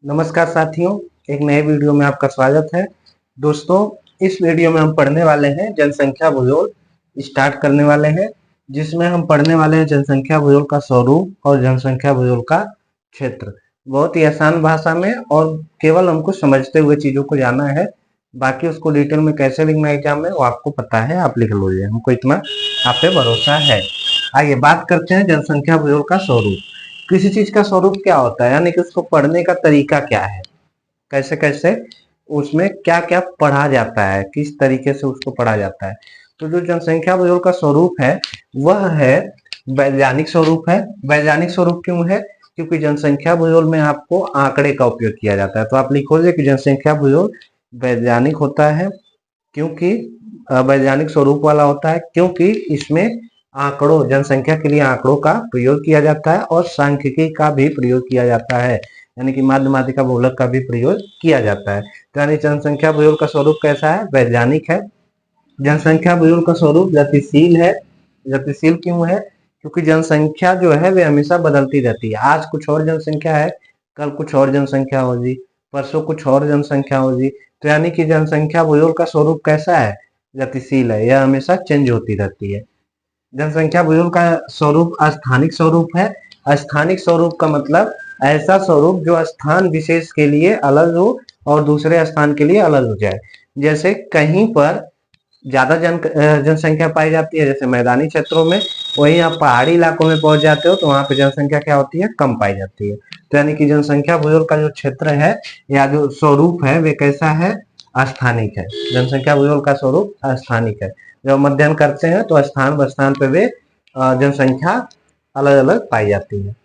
नमस्कार साथियों, एक नए वीडियो में आपका स्वागत है। दोस्तों, इस वीडियो में हम पढ़ने वाले हैं जनसंख्या भूगोल स्टार्ट करने वाले हैं, जिसमें हम पढ़ने वाले हैं जनसंख्या भूगोल का स्वरूप और जनसंख्या भूगोल का क्षेत्र। बहुत ही आसान भाषा में और केवल हमको समझते हुए चीजों को जाना है। बाकी उसको डिटेल में कैसे लिखना एग्जाम में वो आपको पता है, आप लिख लोगे, हमको इतना आप पे भरोसा है। आइए बात करते हैं जनसंख्या भूगोल का स्वरूप। किसी चीज का स्वरूप क्या होता है, यानी कि उसको पढ़ने का तरीका क्या है, कैसे कैसे उसमें क्या क्या पढ़ा जाता है, किस तरीके से उसको पढ़ा जाता है। तो जो जनसंख्या भूगोल का स्वरूप है वह है वैज्ञानिक स्वरूप है। वैज्ञानिक स्वरूप क्यों है? क्योंकि जनसंख्या भूगोल में आपको आंकड़े का उपयोग किया जाता है। तो आप लिखोगे कि जनसंख्या भूगोल वैज्ञानिक होता है, क्योंकि वैज्ञानिक स्वरूप वाला होता है, क्योंकि इसमें आंकड़ों, जनसंख्या के लिए आंकड़ों का प्रयोग किया जाता है और सांख्यिकी का भी प्रयोग किया जाता है, यानी कि माध्यमातिका बहुलक का भी प्रयोग किया जाता है। तो यानी जनसंख्या भूगोल का स्वरूप कैसा है? वैज्ञानिक है। जनसंख्या भूगोल का स्वरूप गतिशील है। गतिशील क्यों है? क्योंकि जनसंख्या जो है वे हमेशा बदलती रहती है। आज कुछ और जनसंख्या है, कल कुछ और जनसंख्या होगी, परसों कुछ और जनसंख्या होगी। तो यानी कि जनसंख्या भूगोल का स्वरूप कैसा है? गतिशील है, यह हमेशा चेंज होती रहती है। जनसंख्या भूगोल का स्वरूप स्थानिक स्वरूप है। स्थानिक स्वरूप का मतलब ऐसा स्वरूप जो स्थान विशेष के लिए अलग हो और दूसरे स्थान के लिए अलग हो जाए। जैसे कहीं पर ज्यादा जनसंख्या पाई जाती है, जैसे मैदानी क्षेत्रों में, वहीं आप पहाड़ी इलाकों में पहुंच जाते हो तो वहां पे जनसंख्या क्या होती है? कम पाई जाती है। तो यानी कि जनसंख्या भूगोल का जो क्षेत्र है या जो स्वरूप है वे कैसा है? स्थानिक है। जनसंख्या भूगोल का स्वरूप स्थानिक है। जब हम अध्ययन करते हैं तो स्थान व स्थान पे वे जनसंख्या अलग अलग पाई जाती है।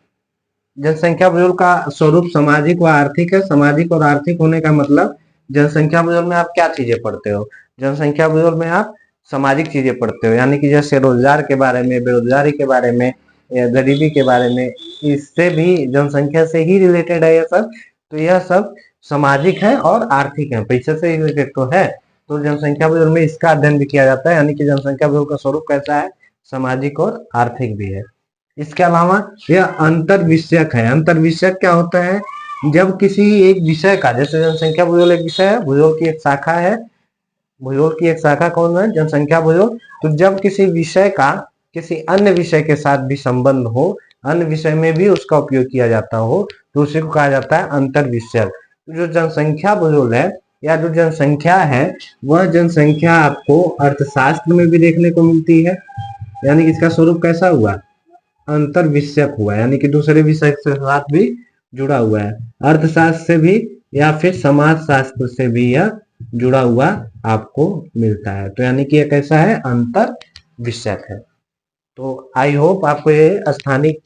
जनसंख्या भूगोल का स्वरूप सामाजिक व आर्थिक है। सामाजिक और आर्थिक होने का मतलब, जनसंख्या भूगोल में आप क्या चीजें पढ़ते हो? जनसंख्या भूगोल में आप सामाजिक चीजें पढ़ते हो, यानी कि जैसे रोजगार के बारे में, बेरोजगारी के बारे में, या गरीबी के बारे में। इससे भी जनसंख्या से ही रिलेटेड है यह सब। तो यह सब सामाजिक है और आर्थिक है, पैसे से रिलेटेड तो है। तो जनसंख्या भूगोल में इसका अध्ययन भी किया जाता है, यानी कि जनसंख्या भूगोल का स्वरूप कैसा है? सामाजिक और आर्थिक भी है। इसके अलावा यह अंतर विषयक है। अंतर विषयक क्या होता है? जब किसी एक विषय का, जैसे जनसंख्या भूगोल एक विषय है, भूगोल की एक शाखा है। भूगोल की एक शाखा कौन है? जनसंख्या भूगोल। तो जब किसी विषय का किसी अन्य विषय के साथ भी संबंध हो, अन्य विषय में भी उसका उपयोग किया जाता हो, तो उसी को कहा जाता है अंतर विषयक। तो जो जनसंख्या भूगोल है या जो जनसंख्या है, वह जनसंख्या आपको अर्थशास्त्र में भी देखने को मिलती है। यानी कि इसका स्वरूप कैसा हुआ? अंतर विषयक हुआ, यानी कि दूसरे विषय के साथ भी जुड़ा हुआ है। अर्थशास्त्र से भी या फिर समाज शास्त्र से भी यह जुड़ा हुआ आपको मिलता है। तो यानी कि यह कैसा है? अंतर विषयक है। तो आई होप आपको ये स्थानिक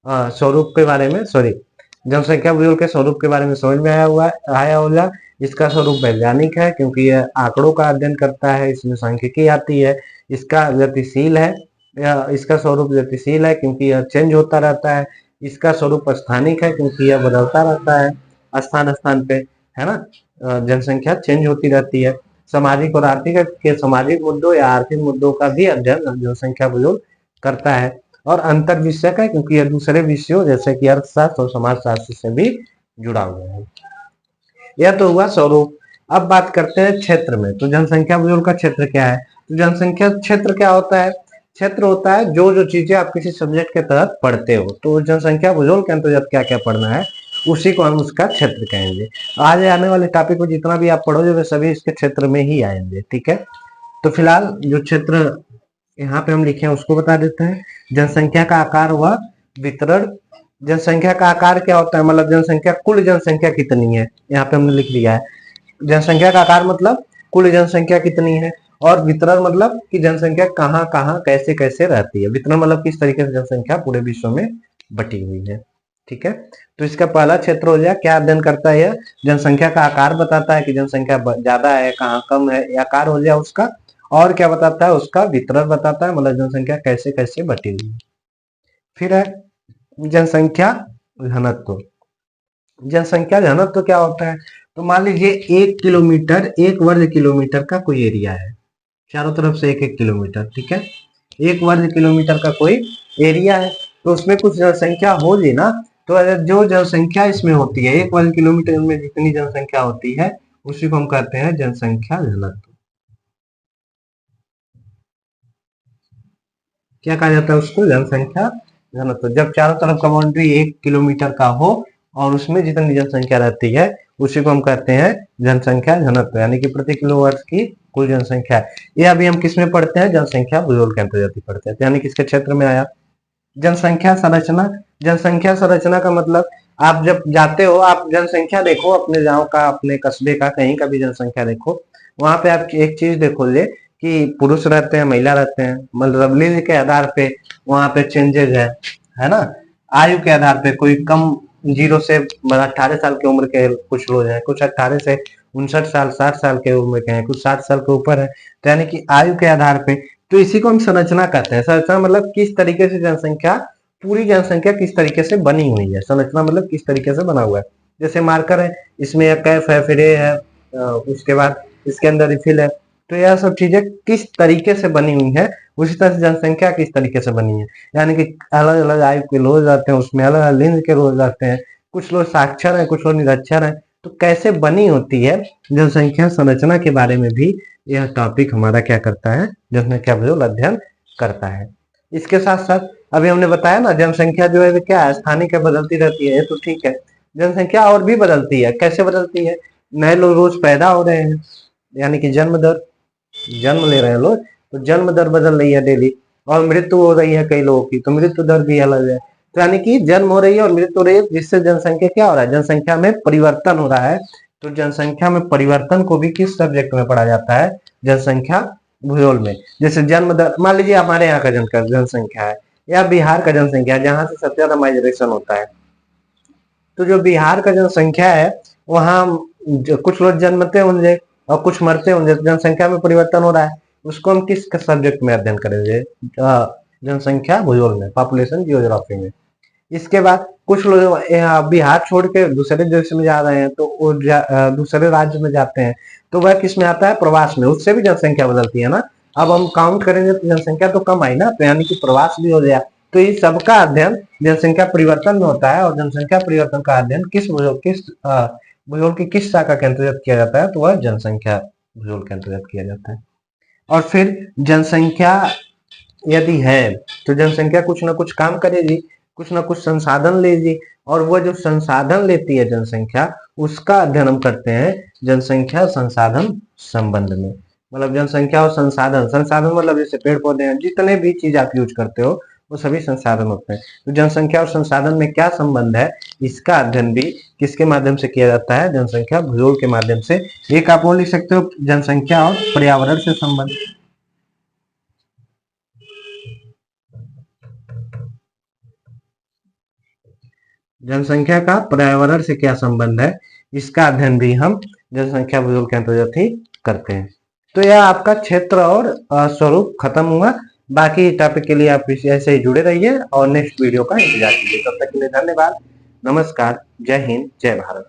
स्वरूप के बारे में, सॉरी, जनसंख्या भूगोल के स्वरूप के बारे में समझ में आया होगा। इसका स्वरूप वैज्ञानिक है, क्योंकि यह आंकड़ों का अध्ययन करता है, इसमें सांख्यिकी आती है। इसका गतिशील है, इसका स्वरूप गतिशील है क्योंकि यह चेंज होता रहता है। इसका स्वरूप स्थानिक है क्योंकि यह बदलता रहता है स्थान स्थान पे, है ना। जनसंख्या चेंज होती रहती है। सामाजिक और आर्थिक के सामाजिक मुद्दों या आर्थिक मुद्दों का भी अध्ययन जनसंख्या भूगोल करता है। और अंतर विषयक है क्योंकि यह दूसरे विषयों जैसे कि अर्थशास्त्र और समाजशास्त्र से भी जुड़ा हुआ है। यह तो हुआ स्वरूप। अब बात करते हैं क्षेत्र में। तो जनसंख्या भूगोल का क्षेत्र क्या है? तो जनसंख्या क्षेत्र क्या होता है? क्षेत्र होता है जो जो चीजें आप किसी सब्जेक्ट के तहत पढ़ते हो। तो जनसंख्या भूगोल के अंतर्गत क्या क्या पढ़ना है, उसी को हम उसका क्षेत्र कहेंगे। आज आने वाले टॉपिक को जितना भी आप पढ़ोगे वे सभी इसके क्षेत्र में ही आएंगे, ठीक है। तो फिलहाल जो क्षेत्र यहाँ पे हम लिखे हैं उसको बता देते हैं। जनसंख्या का आकार व वितरण। जनसंख्या का आकार क्या होता है? मतलब जनसंख्या, कुल जनसंख्या कितनी है, यहाँ पे हमने लिख लिया है। जनसंख्या का आकार मतलब कुल जनसंख्या कितनी है, और वितरण मतलब कि जनसंख्या कहाँ कहाँ कैसे कैसे रहती है। वितरण मतलब किस तरीके से जनसंख्या पूरे विश्व में बटी हुई है, ठीक है। तो इसका पहला क्षेत्र हो गया, क्या अध्ययन करता है? जनसंख्या का आकार बताता है कि जनसंख्या ज्यादा है, कहाँ कम है, ये आकार हो गया उसका। और क्या बताता है? उसका वितरण बताता है, मतलब जनसंख्या कैसे कैसे बटी हुई है। फिर है जनसंख्या घनत्व। जनसंख्या घनत्व क्या होता है? तो मान लीजिए 1 किलोमीटर, 1 वर्ग किलोमीटर का कोई एरिया है, चारों तरफ से 1 1 किलोमीटर, ठीक है। 1 वर्ग किलोमीटर का कोई एरिया है, तो उसमें कुछ जनसंख्या होगी ना। तो अगर जो जनसंख्या इसमें होती है 1 वर्ग किलोमीटर में जितनी जनसंख्या होती है उसी को हम कहते हैं जनसंख्या घनत्व। क्या कहा जाता है उसको? जनसंख्या घनत्व। जब चारों तरफ का बाउंड्री 1 किलोमीटर का हो और उसमें जितनी जनसंख्या रहती है उसी को हम कहते हैं जनसंख्या घनत्व, यानी कि प्रति किलो वर्ष की कुल जनसंख्या। ये अभी हम किस में पढ़ते हैं? जनसंख्या भूगोल के अंतर्गत पढ़ते हैं, यानी किसके क्षेत्र में आया? जनसंख्या संरचना। जनसंख्या संरचना का मतलब आप जब जाते हो, आप जनसंख्या देखो अपने गांव का, अपने कस्बे का, कहीं का भी जनसंख्या देखो, वहां पे आप एक चीज देखोगे कि पुरुष रहते हैं, महिला रहते हैं, मतलब लिंग के आधार पे वहां पे चेंजेज है ना। आयु के आधार पे कोई कम 0 से 18 साल की उम्र के कुछ लोग हैं, कुछ 18 से 59 साल 60 साल के उम्र के हैं, कुछ 60 साल के ऊपर है, तो यानी कि आयु के आधार पे। तो इसी को हम संरचना कहते हैं। संरचना मतलब किस तरीके से जनसंख्या, पूरी जनसंख्या किस तरीके से बनी हुई है। संरचना मतलब किस तरीके से बना हुआ है। जैसे मार्कर है, इसमें कैफ है, फिर है, उसके बाद इसके अंदर रिफिल है। तो यह सब चीजें किस तरीके से बनी हुई है, उसी तरह से जनसंख्या किस तरीके से बनी है, यानी कि अलग अलग आयु के लोग जाते हैं, उसमें अलग अलग लिंग के लोग जाते हैं, कुछ लोग साक्षर हैं, कुछ लोग निरक्षर हैं। तो कैसे बनी होती है जनसंख्या संरचना के बारे में भी यह टॉपिक हमारा क्या करता है? जनसंख्या भूगोल अध्ययन करता है। इसके साथ साथ अभी हमने बताया ना, जनसंख्या जो है क्या है? स्थानिक है, बदलती रहती है, तो ठीक है। जनसंख्या और भी बदलती है। कैसे बदलती है? नए लोग रोज पैदा हो रहे हैं, यानी कि जन्म दर, जन्म ले रहे हैं लोग, तो जन्म दर बदल रही है डेली। और मृत्यु हो रही है कई लोगों की, तो मृत्यु दर भी अलग है। तो यानी कि जन्म हो रही है और मृत्यु हो रही है, जिससे जनसंख्या क्या हो रहा है? जनसंख्या में परिवर्तन हो रहा है। तो जनसंख्या में परिवर्तन को भी किस सब्जेक्ट में पढ़ा जाता है? जनसंख्या भूगोल में। जैसे जन्म दर, मान लीजिए हमारे यहाँ का जनसंख्या है या बिहार का जनसंख्या है, जहां से सबसे ज्यादा माइग्रेशन होता है। तो जो बिहार का जनसंख्या है, वहाँ कुछ लोग जन्मते होंगे और कुछ मरते होंगे, तो जनसंख्या में परिवर्तन हो रहा है। उसको हम किस सब्जेक्ट में अध्ययन करेंगे? जनसंख्या भूगोल में, पॉपुलेशन जियोग्राफी में। इसके बाद कुछ लोग बिहार छोड़ के दूसरे देश में जा रहे हैं, तो वो दूसरे राज्य में जाते हैं, तो वह किस में आता है? प्रवास में। उससे भी जनसंख्या बदलती है ना। अब हम काउंट करेंगे तो जनसंख्या तो कम आई ना, तो यानी कि प्रवास भी हो गया। तो इस सबका अध्ययन जनसंख्या परिवर्तन में होता है। और जनसंख्या परिवर्तन का अध्ययन किस भूगोल की किस शाखा के अंतर्गत किया जाता है? तो वह जनसंख्या भूगोल के अंतर्गत किया जाता है। और फिर जनसंख्या यदि है तो जनसंख्या कुछ ना कुछ काम करेगी, कुछ ना कुछ संसाधन लेगी, और वो जो संसाधन लेती है जनसंख्या, उसका अध्ययन हम करते हैं जनसंख्या संसाधन संबंध में। मतलब जनसंख्या और संसाधन, संसाधन मतलब जैसे पेड़ पौधे हैं, जितने भी चीज आप यूज करते हो वो सभी संसाधन होते हैं। तो जनसंख्या और संसाधन में क्या संबंध है, इसका अध्ययन भी किसके माध्यम से किया जाता है? जनसंख्या भूगोल के माध्यम से। एक आप और लिख सकते हो, जनसंख्या और पर्यावरण से संबंध। जनसंख्या का पर्यावरण से क्या संबंध है, इसका अध्ययन भी हम जनसंख्या भूगोल के अंतर्गत ही करते हैं। तो यह आपका क्षेत्र और स्वरूप खत्म हुआ। बाकी टॉपिक के लिए आप ऐसे ही जुड़े रहिए और नेक्स्ट वीडियो का इंतजार कीजिए। तब तक के लिए धन्यवाद। नमस्कार। जय हिंद, जय भारत।